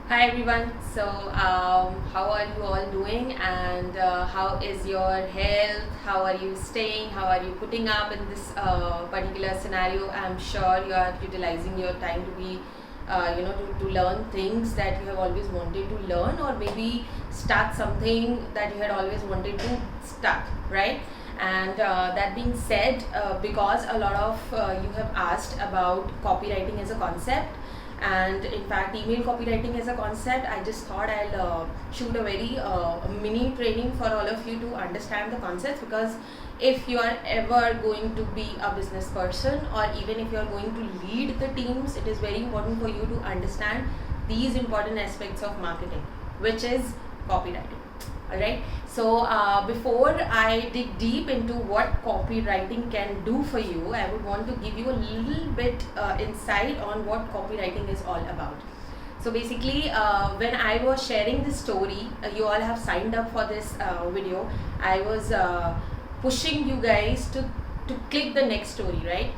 Hi everyone. How are you all doing? And how is your health? How are you staying? How are you putting up in this particular scenario? I'm sure you are utilizing your time to be, to learn things that you have always wanted to learn, or maybe start something that you had always wanted to start, right? And that being said, because a lot of you have asked about copywriting as a concept, and in fact email copywriting as a concept, I just thought I'll shoot a very mini training for all of you to understand the concepts, because if you are ever going to be a business person, or even if you are going to lead the teams, it is very important for you to understand these important aspects of marketing, which is copywriting. Alright, so before I dig deep into what copywriting can do for you, I would want to give you a little bit insight on what copywriting is all about. So basically, when I was sharing this story, you all have signed up for this video. I was pushing you guys to click the next story, right?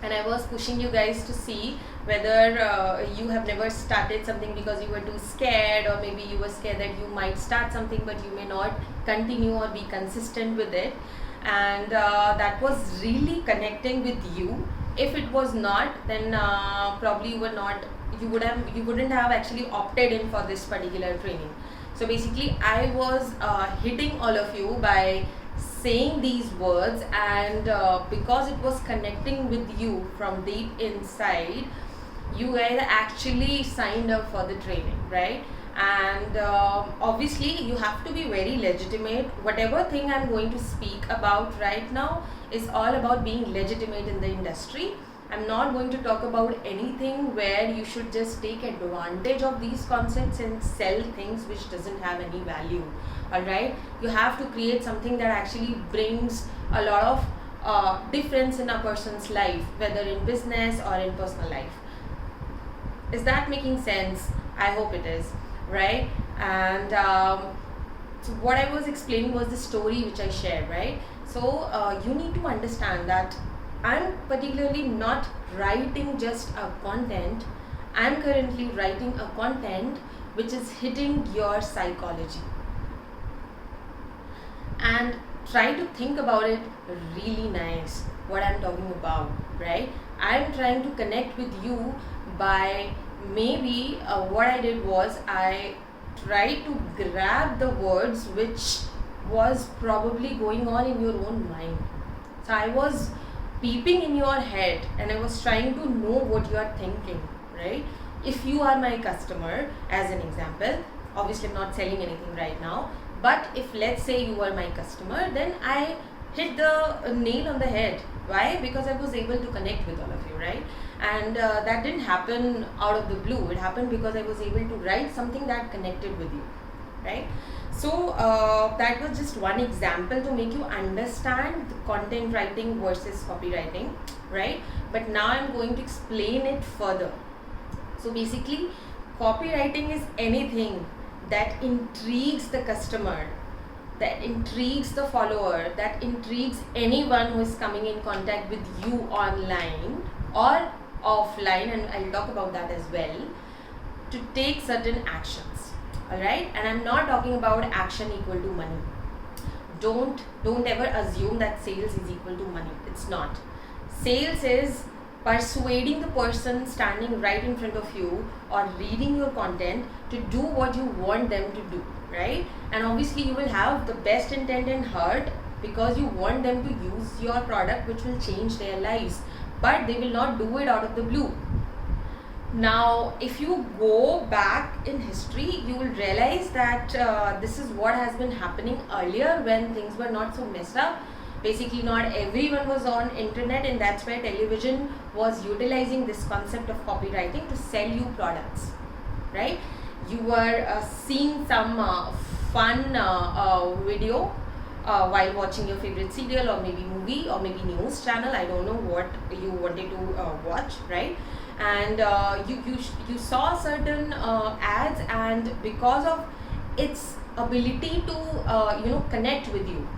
And I was pushing you guys to see whether you have never started something because you were too scared, or maybe you were scared that you might start something but you may not continue or be consistent with it. And that was really connecting with you. If it was not, then probably you wouldn't have actually opted in for this particular training. So basically, I was hitting all of you by saying these words, and because it was connecting with you from deep inside, you guys actually signed up for the training, right? And obviously you have to be very legitimate. Whatever thing I'm going to speak about right now is all about being legitimate in the industry. I'm not going to talk about anything where you should just take advantage of these concepts and sell things which doesn't have any value. Alright, you have to create something that actually brings a lot of difference in a person's life, whether in business or in personal life. Is that making sense? I hope it is, right? And so what I was explaining was the story which I shared, right? So you need to understand that I'm particularly not writing just a content. I'm currently writing a content which is hitting your psychology. And try to think about it really nice, what I'm talking about, right? I'm trying to connect with you by maybe what I did was I tried to grab the words which was probably going on in your own mind. So I was peeping in your head and I was trying to know what you are thinking, right? If you are my customer, as an example, obviously I'm not selling anything right now, but if let's say you are my customer, then I hit the nail on the head. Why? Because I was able to connect with all of you, right? And that didn't happen out of the blue. It happened because I was able to write something that connected with you, right? So that was just one example to make you understand the content writing versus copywriting, right? But now I'm going to explain it further. So basically, copywriting is anything that intrigues the customer, that intrigues the follower, that intrigues anyone who is coming in contact with you online or offline, and I'll talk about that as well, to take certain actions. Alright, and I'm not talking about action equal to money. Don't ever assume that sales is equal to money. It's not. Sales is persuading the person standing right in front of you or reading your content to do what you want them to do, right? And obviously you will have the best intent in heart because you want them to use your product which will change their lives, but they will not do it out of the blue. Now if you go back in history, you will realize that this is what has been happening earlier when things were not so messed up. Basically not everyone was on internet, and that's where television was utilizing this concept of copywriting to sell you products, right? You were seeing some fun video while watching your favorite serial or maybe movie or maybe news channel. I don't know what you wanted to watch, right? And you saw certain ads, and because of its ability to connect with you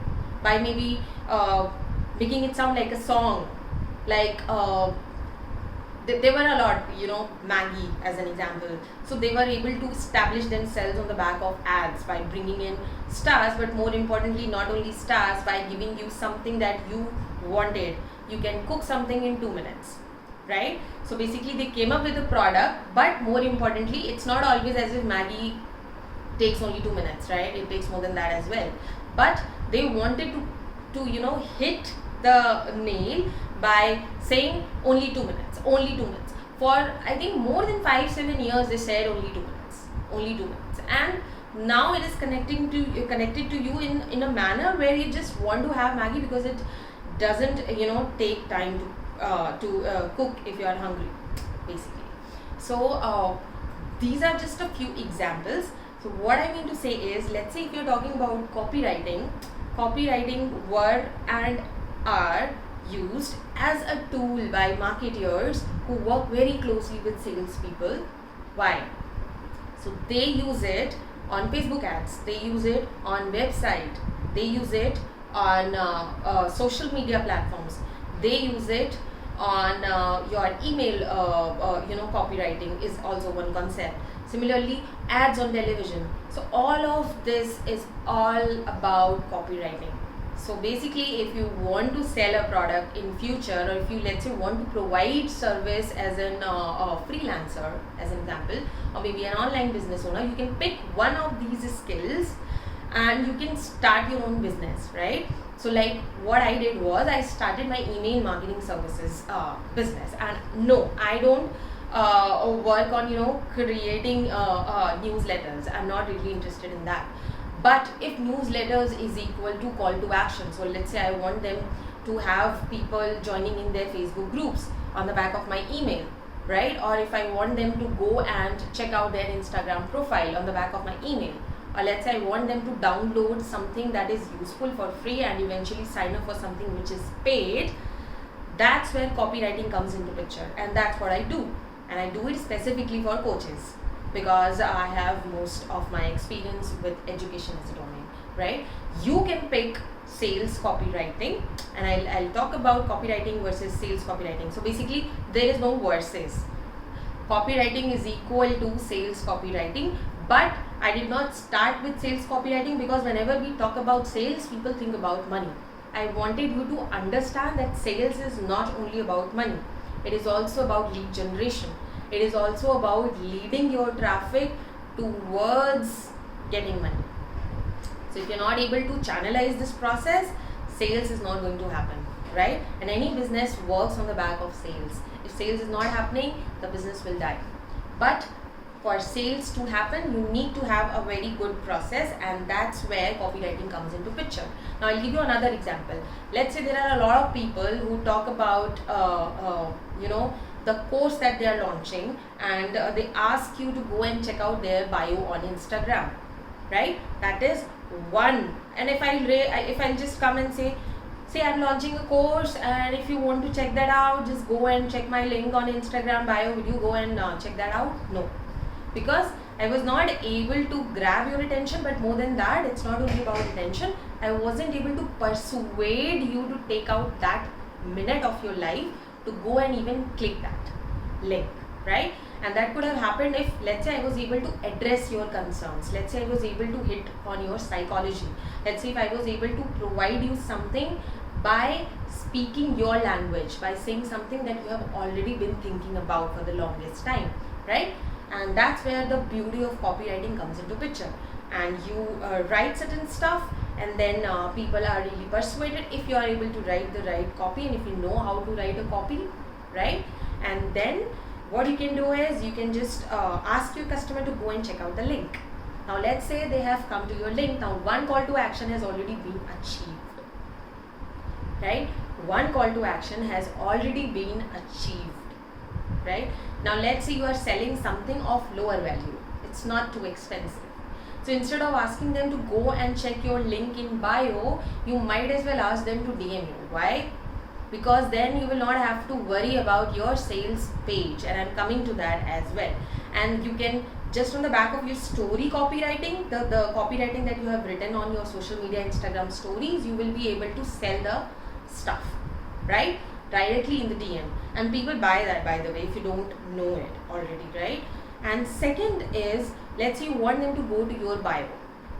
by maybe making it sound like a song, like They were a lot, Maggie as an example. So they were able to establish themselves on the back of ads by bringing in stars, but more importantly, not only stars, by giving you something that you wanted. You can cook something in 2 minutes, right? So basically they came up with a product, but more importantly, it's not always as if Maggie takes only 2 minutes, right? It takes more than that as well. But they wanted to hit the nail by saying only 2 minutes, only 2 minutes. For I think more than 5-7 years they said only 2 minutes, only 2 minutes. And now it is connected to you in a manner where you just want to have Maggie because it doesn't take time to cook if you are hungry, basically. So these are just a few examples. So what I mean to say is, let's say if you're talking about copywriting were and are used as a tool by marketers who work very closely with salespeople. Why? So they use it on Facebook ads, they use it on website, they use it on social media platforms, they use it on your email. Copywriting is also one concept. Similarly, ads on television. So all of this is all about copywriting. So basically, if you want to sell a product in future, or if you, let's say, want to provide service as a freelancer, as an example, or maybe an online business owner, you can pick one of these skills and you can start your own business, right? So like what I did was I started my email marketing services business. And no, I don't work on creating newsletters. I'm not really interested in that. But if newsletters is equal to call to action, so let's say I want them to have people joining in their Facebook groups on the back of my email, right? Or if I want them to go and check out their Instagram profile on the back of my email, or let's say I want them to download something that is useful for free and eventually sign up for something which is paid, that's where copywriting comes into picture. And that's what I do. And I do it specifically for coaches, because I have most of my experience with education as a domain, right? You can pick sales copywriting, and I'll talk about copywriting versus sales copywriting. So basically, there is no versus. Copywriting is equal to sales copywriting, but I did not start with sales copywriting because whenever we talk about sales, people think about money. I wanted you to understand that sales is not only about money. It is also about lead generation. It is also about leading your traffic towards getting money. So if you're not able to channelize this process, sales is not going to happen, right? And any business works on the back of sales. If sales is not happening, the business will die. But for sales to happen, you need to have a very good process, and that's where copywriting comes into picture. Now I'll give you another example. Let's say there are a lot of people who talk about the course that they are launching, and they ask you to go and check out their bio on Instagram, right? That is one. And if I'll just come and say I'm launching a course, and if you want to check that out, just go and check my link on Instagram bio. Will you go and check that out? No, because I was not able to grab your attention. But more than that, it's not only about attention. I wasn't able to persuade you to take out that minute of your life to go and even click that link, right? And that could have happened if, let's say, I was able to address your concerns. Let's say I was able to hit on your psychology. Let's say if I was able to provide you something by speaking your language, by saying something that you have already been thinking about for the longest time, right? And that's where the beauty of copywriting comes into picture. And you write certain stuff, and then people are really persuaded if you are able to write the right copy, and if you know how to write a copy, right? And then what you can do is you can just ask your customer to go and check out the link. Now let's say they have come to your link. Now one call to action has already been achieved, right? One call to action has already been achieved, right? Now let's say you are selling something of lower value. It's not too expensive. So instead of asking them to go and check your link in bio, you might as well ask them to DM you. Why? Because then you will not have to worry about your sales page, and I'm coming to that as well. And you can just on the back of your story copywriting, the copywriting that you have written on your social media Instagram stories, you will be able to sell the stuff, right? directly in the DM, and people buy that, by the way, if you don't know it already, right? And second is, let's say you want them to go to your bio.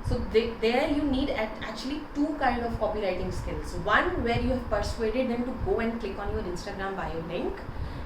So there you need actually two kind of copywriting skills. One where you have persuaded them to go and click on your Instagram bio link,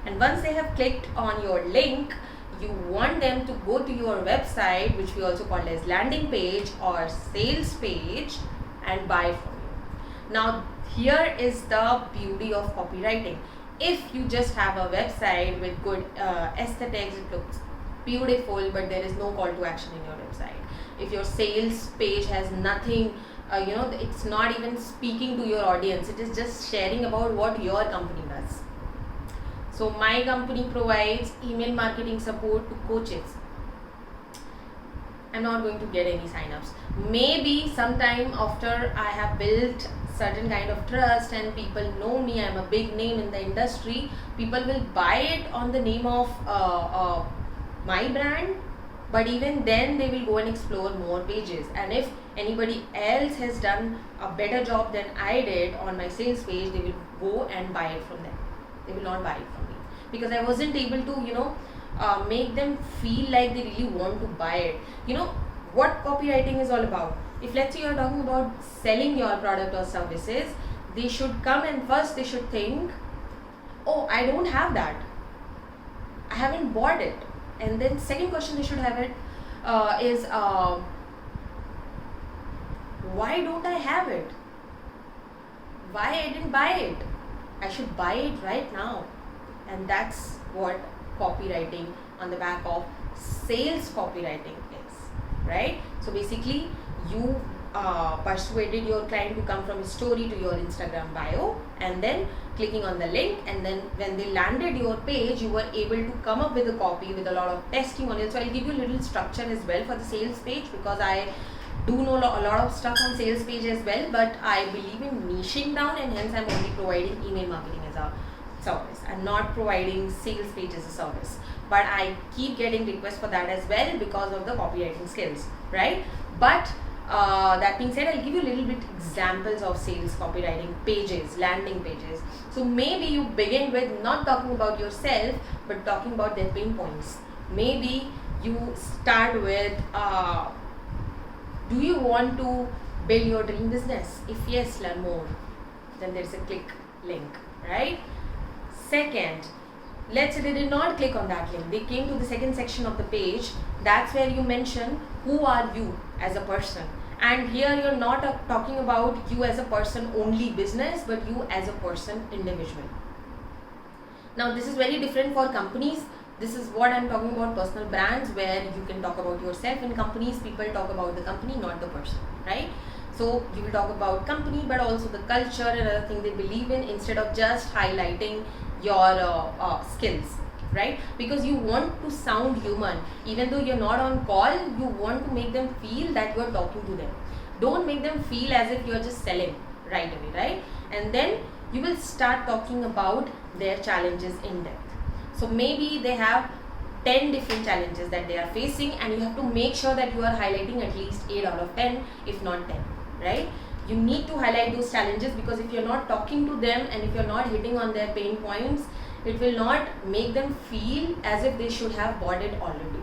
and once they have clicked on your link, you want them to go to your website, which we also call as landing page or sales page, and buy from you. Now here is the beauty of copywriting. If you just have a website with good aesthetics, it looks beautiful, but there is no call to action in your website. If your sales page has nothing, it's not even speaking to your audience, it is just sharing about what your company does. So my company provides email marketing support to coaches. I'm not going to get any signups. Maybe sometime after I have built certain kind of trust and people know me, I'm a big name in the industry, people will buy it on the name of my brand, but even then they will go and explore more pages. And if anybody else has done a better job than I did on my sales page, they will go and buy it from them. They will not buy it from me, because I wasn't able to make them feel like they really want to buy it. What copywriting is all about. If let's say you're talking about selling your product or services, they should come and first they should think, oh, I don't have that, I haven't bought it. And then second question they should have is why don't I have it? Why I didn't buy it? I should buy it right now. And that's what copywriting on the back of sales copywriting is, right? So basically you persuaded your client to come from a story to your Instagram bio, and then clicking on the link, and then when they landed your page, you were able to come up with a copy with a lot of testimonials. So I'll give you a little structure as well for the sales page, because I do know a lot of stuff on sales page as well, but I believe in niching down, and hence I'm only providing email marketing as a service. I'm not providing sales page as a service, but I keep getting requests for that as well because of the copywriting skills, right? But that being said, I'll give you a little bit examples of sales copywriting pages, landing pages. So maybe you begin with not talking about yourself, but talking about their pain points. Maybe you start with, do you want to build your dream business? If yes, learn more. Then there's a click link, right? Second, let's say they did not click on that link. They came to the second section of the page. That's where you mention who are you as a person. And here you're not talking about you as a person only business, but you as a person individual. Now this is very different for companies. This is what I'm talking about, personal brands, where you can talk about yourself. In companies, people talk about the company, not the person, right? So you will talk about company, but also the culture and other thing they believe in, instead of just highlighting your skills, right? Because you want to sound human. Even though you're not on call, you want to make them feel that you're talking to them. Don't make them feel as if you're just selling right away, right? And then you will start talking about their challenges in depth. So maybe they have 10 different challenges that they are facing, and you have to make sure that you are highlighting at least 8 out of 10, if not 10, right? You need to highlight those challenges, because if you're not talking to them and if you're not hitting on their pain points, it will not make them feel as if they should have bought it already,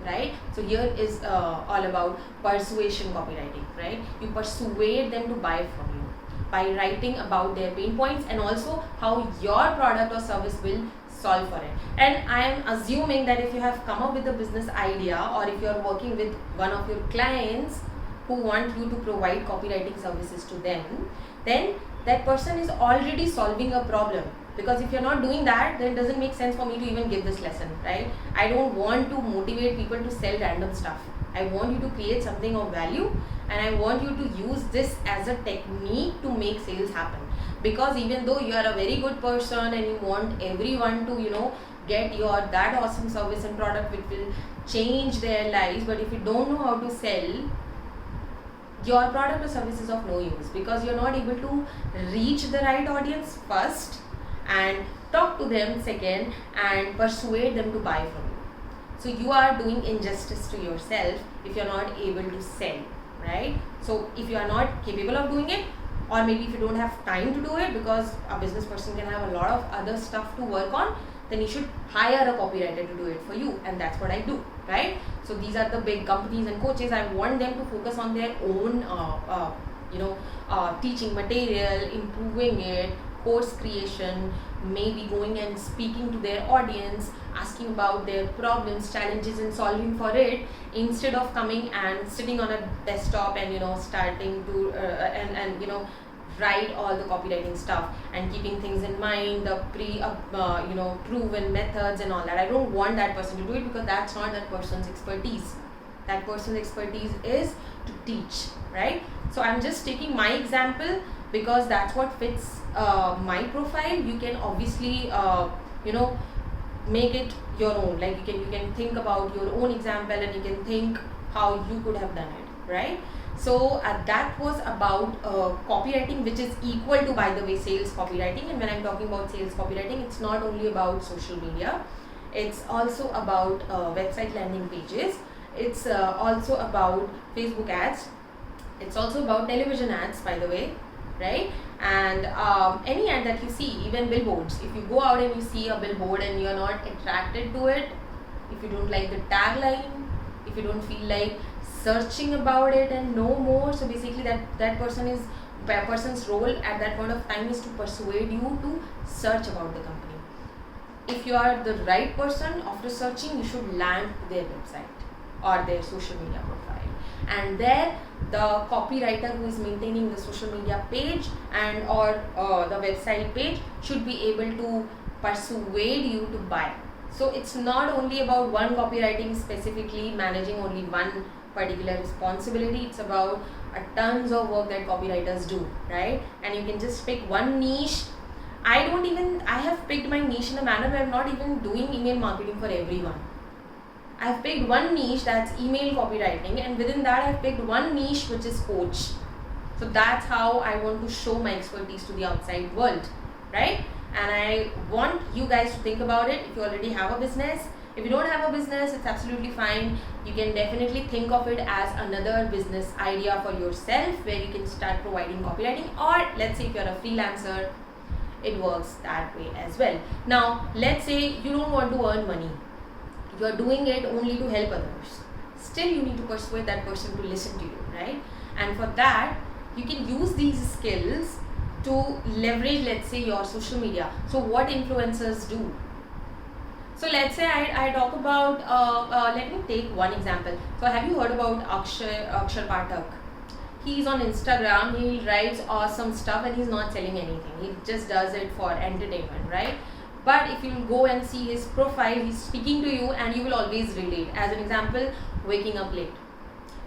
right? So here is all about persuasion copywriting, right? You persuade them to buy from you by writing about their pain points and also how your product or service will solve for it. And I am assuming that if you have come up with a business idea, or if you are working with one of your clients who want you to provide copywriting services to them, then that person is already solving a problem. Because if you're not doing that, then it doesn't make sense for me to even give this lesson, right? I don't want to motivate people to sell random stuff. I want you to create something of value, and I want you to use this as a technique to make sales happen. Because even though you are a very good person and you want everyone to, get your that awesome service and product which will change their lives, but if you don't know how to sell, your product or service is of no use, because you're not able to reach the right audience first and talk to them second and persuade them to buy from you. So you are doing injustice to yourself if you're not able to sell, right? So if you are not capable of doing it, or maybe if you don't have time to do it, because a business person can have a lot of other stuff to work on, then you should hire a copywriter to do it for you, and that's what I do, right? So these are the big companies and coaches. I want them to focus on their own teaching material, improving it, course creation, maybe going and speaking to their audience, asking about their problems, challenges, and solving for it, instead of coming and sitting on a desktop and starting to write all the copywriting stuff and keeping things in mind, the proven methods and all that. I don't want that person to do it, because that's not that person's expertise. That person's expertise is to teach, right? So I'm just taking my example because that's what fits my profile. You can obviously make it your own. Like you can think about your own example, and you can think how you could have done it, right? So that was about copywriting, which is equal to, by the way, sales copywriting. And when I'm talking about sales copywriting, it's not only about social media, it's also about website landing pages, it's also about Facebook ads, it's also about television ads, by the way, right? And any ad that you see, even billboards. If you go out and you see a billboard and you're not attracted to it, if you don't like the tagline, if you don't feel like searching about it and know more, so basically that person's role at that point of time is to persuade you to search about the company. If you are the right person, after searching, you should land their website or their social media profile, and there the copywriter who is maintaining the social media page and or the website page should be able to persuade you to buy. So it's not only about one copywriting specifically managing only one particular responsibility, it's about a tons of work that copywriters do, right? And you can just pick one niche. I have picked my niche in a manner where I'm not even doing email marketing for everyone. I've picked one niche, that's email copywriting, and within that I've picked one niche which is coach. So that's how I want to show my expertise to the outside world, right? And I want you guys to think about it. If you already have a business, if you don't have a business, it's absolutely fine. You can definitely think of it as another business idea for yourself, where you can start providing copywriting, or let's say if you're a freelancer, it works that way as well. Now, let's say you don't want to earn money. You are doing it only to help others. Still, you need to persuade that person to listen to you, right? And for that, you can use these skills to leverage, let's say, your social media. So what influencers do? So let's say I talk about, let me take one example. So have you heard about Akshar Pathak? He's on Instagram, he writes awesome stuff and he's not selling anything. He just does it for entertainment, right? But if you go and see his profile, he's speaking to you and you will always relate. As an example, waking up late.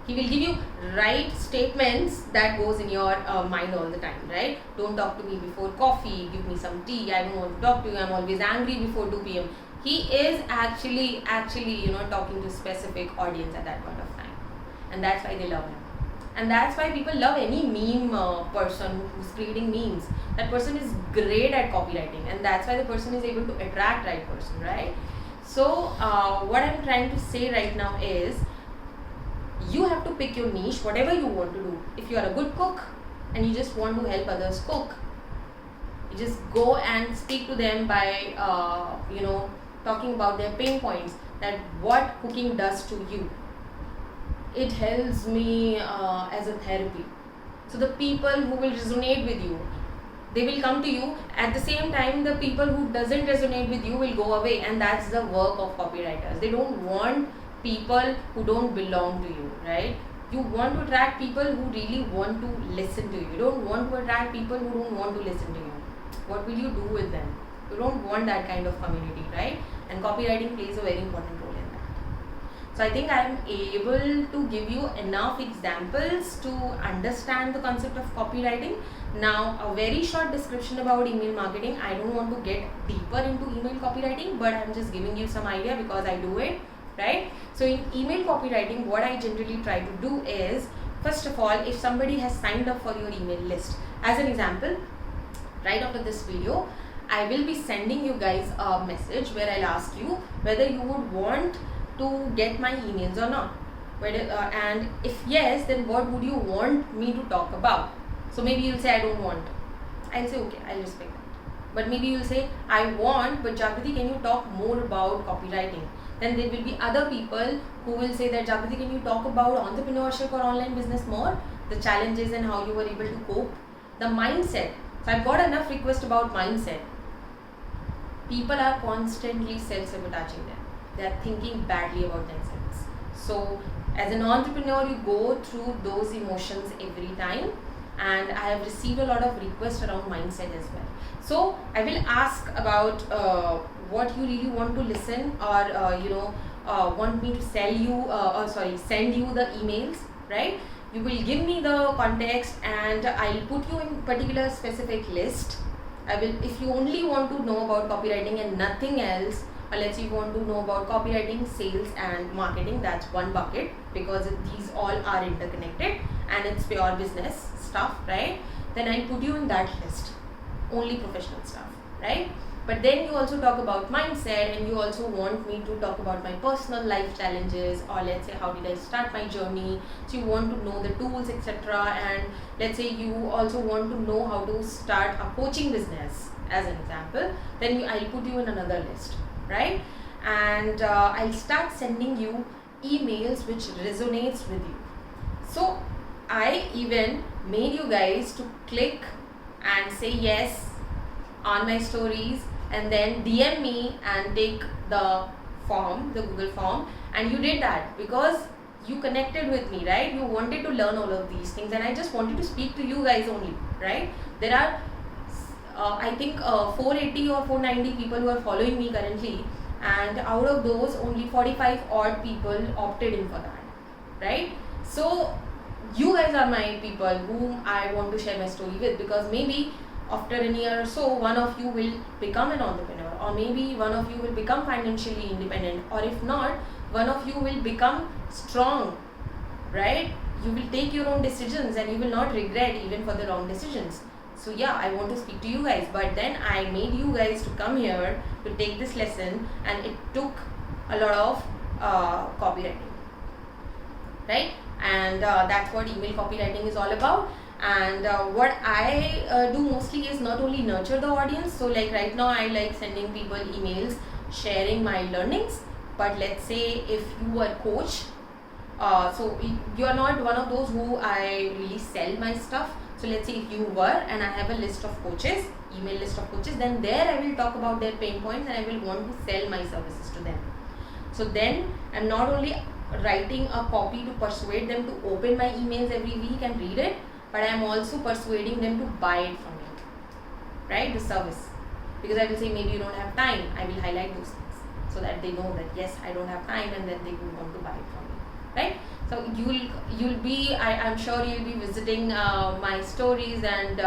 He will give you right statements that goes in your mind all the time, right? Don't talk to me before coffee, give me some tea, I don't want to talk to you, I'm always angry before 2 p.m. He is actually talking to specific audience at that point of time. And that's why they love him. And that's why people love any meme person who's creating memes. That person is great at copywriting, and that's why the person is able to attract right person, right? So what I'm trying to say right now is, you have to pick your niche, whatever you want to do. If you are a good cook and you just want to help others cook, you just go and speak to them by talking about their pain points, that what cooking does to you. It helps me as a therapy. So the people who will resonate with you, they will come to you. At the same time, the people who doesn't resonate with you will go away, and that's the work of copywriters. They don't want people who don't belong to you, right? You want to attract people who really want to listen to you. You don't want to attract people who don't want to listen to you. What will you do with them? You don't want that kind of community, right? And copywriting plays a very important role in that. So I think I am able to give you enough examples to understand the concept of copywriting. Now, a very short description about email marketing. I don't want to get deeper into email copywriting, but I'm just giving you some idea because I do it, right? So in email copywriting, what I generally try to do is, first of all, if somebody has signed up for your email list, as an example, right after this video, I will be sending you guys a message where I'll ask you whether you would want to get my emails or not. And if yes, then what would you want me to talk about? So maybe you'll say I don't want. I'll say okay, I'll respect that. But maybe you'll say I want, but Jagriti, can you talk more about copywriting? Then there will be other people who will say that Jagriti, can you talk about entrepreneurship or online business more? The challenges and how you were able to cope. The mindset. So I've got enough requests about mindset. People are constantly self-sabotaging them. They are thinking badly about themselves. So as an entrepreneur, you go through those emotions every time, and I have received a lot of requests around mindset as well. So I will ask about what you really want to listen, or want me to send you the emails, right? You will give me the context and I'll put you in particular specific list. If you only want to know about copywriting and nothing else, or let's say you want to know about copywriting, sales and marketing, that's one bucket, because these all are interconnected and it's pure business stuff, right? Then I'll put you in that list, only professional stuff, right? But then you also talk about mindset, and you also want me to talk about my personal life challenges, or let's say how did I start my journey. So you want to know the tools, etc. And let's say you also want to know how to start a coaching business as an example. Then I'll put you in another list, right? And I'll start sending you emails which resonates with you. So I even made you guys to click and say yes on my stories, and then DM me and take the form, the Google form, and you did that because you connected with me, right? You wanted to learn all of these things, and I just wanted to speak to you guys only, right? There are I think 480 or 490 people who are following me currently, and out of those only 45 odd people opted in for that, right? So you guys are my people whom I want to share my story with, because maybe after a year or so, one of you will become an entrepreneur, or maybe one of you will become financially independent, or if not, one of you will become strong, right? You will take your own decisions and you will not regret even for the wrong decisions. So yeah, I want to speak to you guys, but then I made you guys to come here to take this lesson, and it took a lot of copywriting, right? And that's what email copywriting is all about. And what I do mostly is not only nurture the audience. So like right now I like sending people emails sharing my learnings, but let's say if you are a coach, so you are not one of those who I really sell my stuff. So let's say if you were, and I have a list of coaches, email list of coaches, then there I will talk about their pain points and I will want to sell my services to them. So then I'm not only writing a copy to persuade them to open my emails every week and read it, but I am also persuading them to buy it from me, right? The service. Because I will say maybe you don't have time. I will highlight those things so that they know that yes, I don't have time, and then they will want to buy it from me, right? So you'll be, I'm sure you'll be visiting my stories and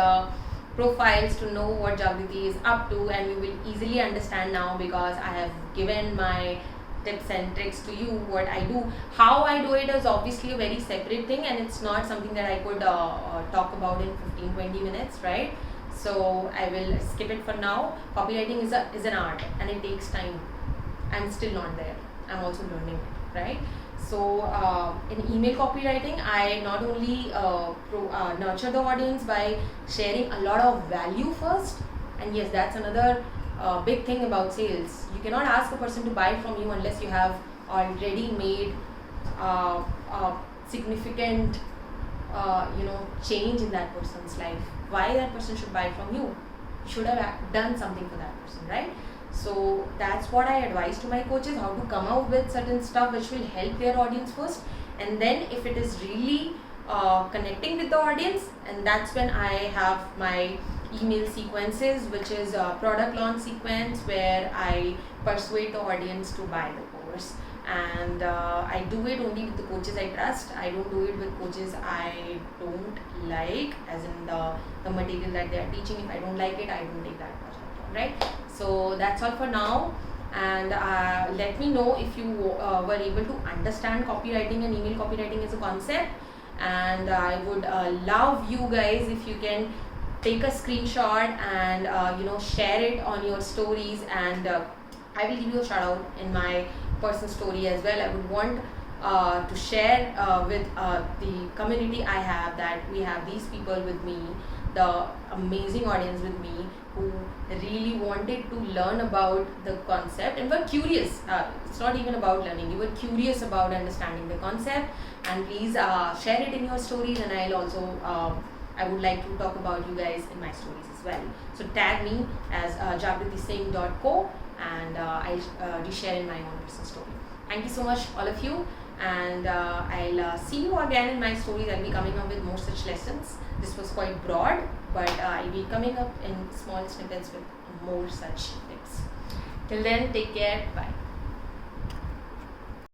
profiles to know what Jagriti is up to, and you will easily understand now because I have given my tips and tricks to you, what I do. How I do it is obviously a very separate thing, and it's not something that I could talk about in 15-20 minutes, right? So I will skip it for now. Copywriting is an art and it takes time. I'm still not there. I'm also learning it, right? So in email copywriting, I not only nurture the audience by sharing a lot of value first, and yes, that's another big thing about sales. You cannot ask a person to buy from you unless you have already made significant change in that person's life. Why that person should buy from you? You should have done something for that person, right? So that's what I advise to my coaches, how to come out with certain stuff which will help their audience first, and then if it is really connecting with the audience, and that's when I have my email sequences, which is a product launch sequence where I persuade the audience to buy the course. And I do it only with the coaches I trust. I don't do it with coaches I don't like, as in the material that they are teaching. If I don't like it, I don't take that project on, right? So that's all for now, and let me know if you were able to understand copywriting and email copywriting as a concept. And I would love you guys if you can take a screenshot and share it on your stories, and I will give you a shout out in my personal story as well. I would want to share with the community I have, that we have these people with me, the amazing audience with me, who really wanted to learn about the concept and were curious. It's not even about learning, you were curious about understanding the concept. And please share it in your stories, and I'll also I would like to talk about you guys in my stories as well. So tag me as jagritisingh.co, and I'll reshare in my own personal story. Thank you so much, all of you, and I'll see you again in my stories. I'll be coming up with more such lessons. This was quite broad, but I'll be coming up in small snippets with more such tips. Till then, take care. Bye.